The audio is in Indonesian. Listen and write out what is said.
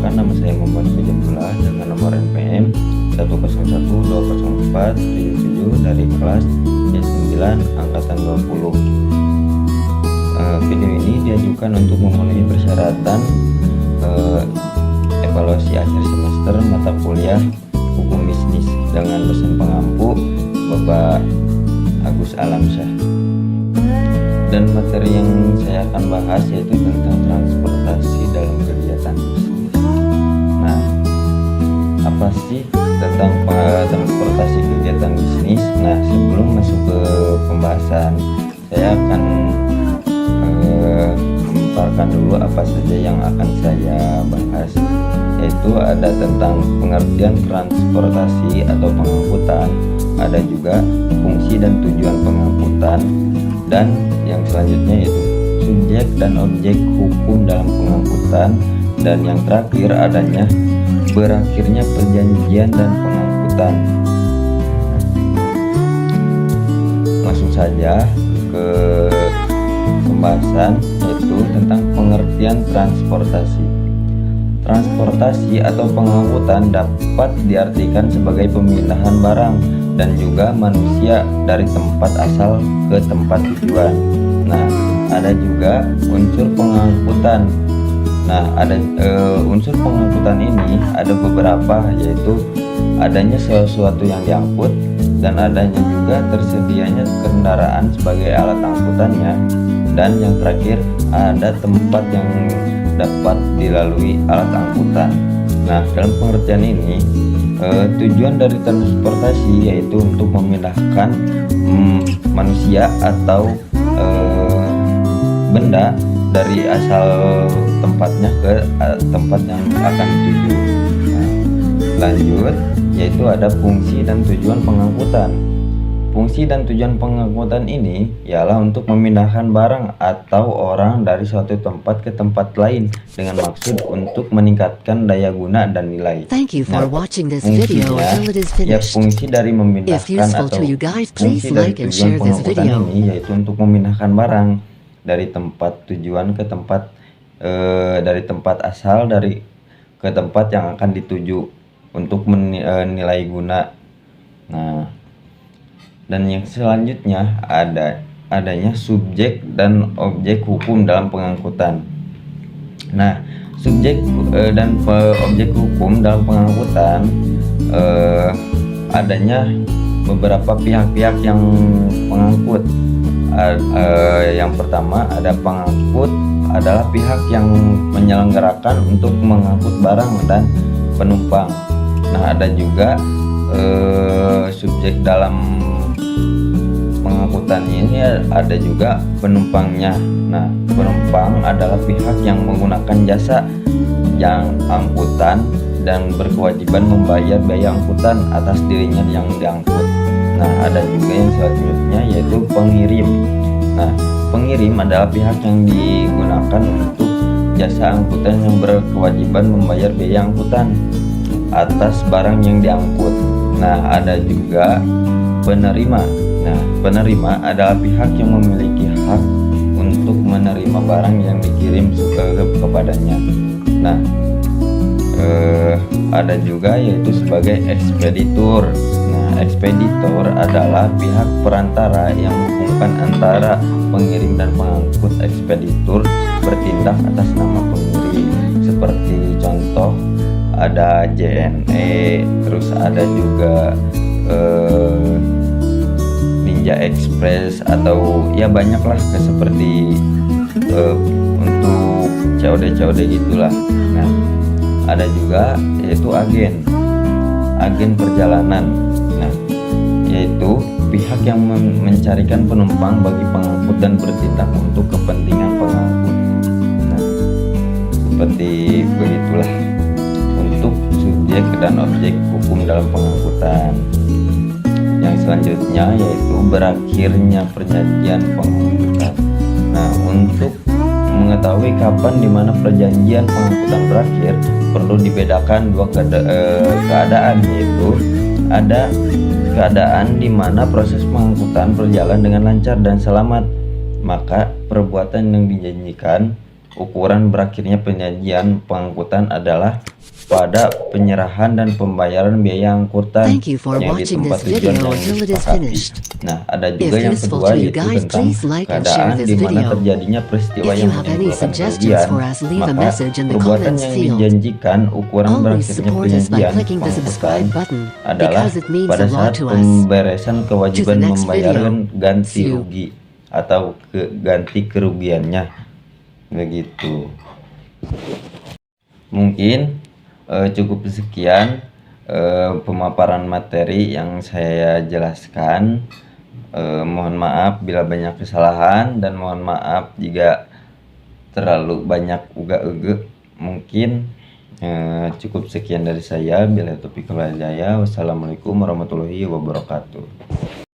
Perkenalkan, nama saya Muhammad Fujabullah dengan nomor NPM 101204777 dari kelas D9 angkatan 20. Video ini diajukan untuk memenuhi persyaratan evaluasi akhir semester mata kuliah hukum bisnis dengan dosen pengampu Bapak Agus Alamsyah. Dan materi yang saya akan bahas yaitu tentang transportasi dalam kegiatan bisnis. Nah, apa sih tentang transportasi kegiatan bisnis? Nah, sebelum masuk ke pembahasan, saya akan memaparkan dulu apa saja yang akan saya bahas, yaitu ada tentang pengertian transportasi atau pengangkutan, ada juga fungsi dan tujuan pengangkutan, dan yang selanjutnya yaitu subjek dan objek hukum dalam pengangkutan, dan yang terakhir adanya berakhirnya perjanjian dan pengangkutan. Langsung saja ke pembahasan, yaitu tentang pengertian transportasi. Transportasi atau pengangkutan dapat diartikan sebagai pemindahan barang dan juga manusia dari tempat asal ke tempat tujuan. Nah, ada juga unsur pengangkutan. Nah, ada unsur pengangkutan ini ada beberapa, yaitu adanya sesuatu yang diangkut, dan adanya juga tersedianya kendaraan sebagai alat angkutannya, dan yang terakhir ada tempat yang dapat dilalui alat angkutan. Nah, dalam pengertian ini tujuan dari transportasi yaitu untuk memindahkan manusia atau benda dari asal tempatnya ke tempat yang akan dituju. Nah, lanjut, yaitu ada fungsi dan tujuan pengangkutan. Fungsi dan tujuan pengangkutan ini ialah untuk memindahkan barang atau orang dari suatu tempat ke tempat lain dengan maksud untuk meningkatkan daya guna dan nilai. Thank you for watching this video until it is Ya, finished. fungsi dari memindahkan useful atau to you guys, fungsi please dari like and tujuan share this pengangkutan video. ini yaitu untuk memindahkan barang dari tempat tujuan ke tempat dari tempat asal ke tempat yang akan dituju untuk nilai guna. Nah, dan yang selanjutnya adanya subjek dan objek hukum dalam pengangkutan. Nah, subjek dan objek hukum dalam pengangkutan adanya beberapa pihak-pihak yang mengangkut. Yang pertama ada pengangkut adalah pihak yang menyelenggarakan untuk mengangkut barang dan penumpang. Nah, ada juga subjek dalam pengangkutan ini ada juga penumpangnya. Nah, penumpang adalah pihak yang menggunakan jasa yang angkutan dan berkewajiban membayar biaya angkutan atas dirinya yang diangkut. Nah, ada juga yang selanjutnya yaitu pengirim. Nah, pengirim adalah pihak yang digunakan untuk jasa angkutan yang berkewajiban membayar biaya angkutan atas barang yang diangkut. Nah, ada juga penerima. Nah, penerima adalah pihak yang memiliki hak untuk menerima barang yang dikirim kepadanya. Nah, ada juga yaitu sebagai ekspeditur. Nah, ekspeditor adalah pihak perantara yang menghubungkan antara pengirim dan pengangkut. Ekspeditur bertindak atas nama pengirim. Seperti contoh ada JNE, terus ada juga Ninja Express, atau ya banyaklah seperti untuk COD gitulah. Nah, ada juga yaitu agen perjalanan. Nah, yaitu pihak yang mencarikan penumpang bagi pengangkut dan bertindak untuk kepentingan pengangkut. Nah, seperti begitulah untuk subjek dan objek hukum dalam pengangkutan. Yang selanjutnya yaitu berakhirnya perjanjian pengangkutan. Nah, untuk mengetahui kapan dimana perjanjian pengangkutan berakhir, perlu dibedakan dua keadaan, yaitu ada keadaan di mana proses pengangkutan berjalan dengan lancar dan selamat, maka perbuatan yang dijanjikan ukuran berakhirnya perjanjian pengangkutan adalah pada penyerahan dan pembayaran biaya angkutan Thank you for yang di watching tempat this tujuan video yang until it is disepakati. finished. Nah, ada If juga yang useful kedua to you yaitu guys, tentang please like and share keadaan this di mana video. terjadinya peristiwa If yang you have any menimbulkan suggestions kerugian, for us, leave a maka message in the perbuatan comments yang field. dijanjikan ukuran Always berakhirnya support us by perjanjian clicking the pengangkutan subscribe button adalah because it means pada a lot saat to us. pemberesan kewajiban To the next membayarkan video. ganti See you. rugi atau ganti kerugiannya, begitu. Mungkin cukup sekian pemaparan materi yang saya jelaskan. Mohon maaf bila banyak kesalahan dan mohon maaf jika terlalu banyak uga-uga. Mungkin cukup sekian dari saya. Bila taufiq wal hidayah. Wassalamualaikum warahmatullahi wabarakatuh.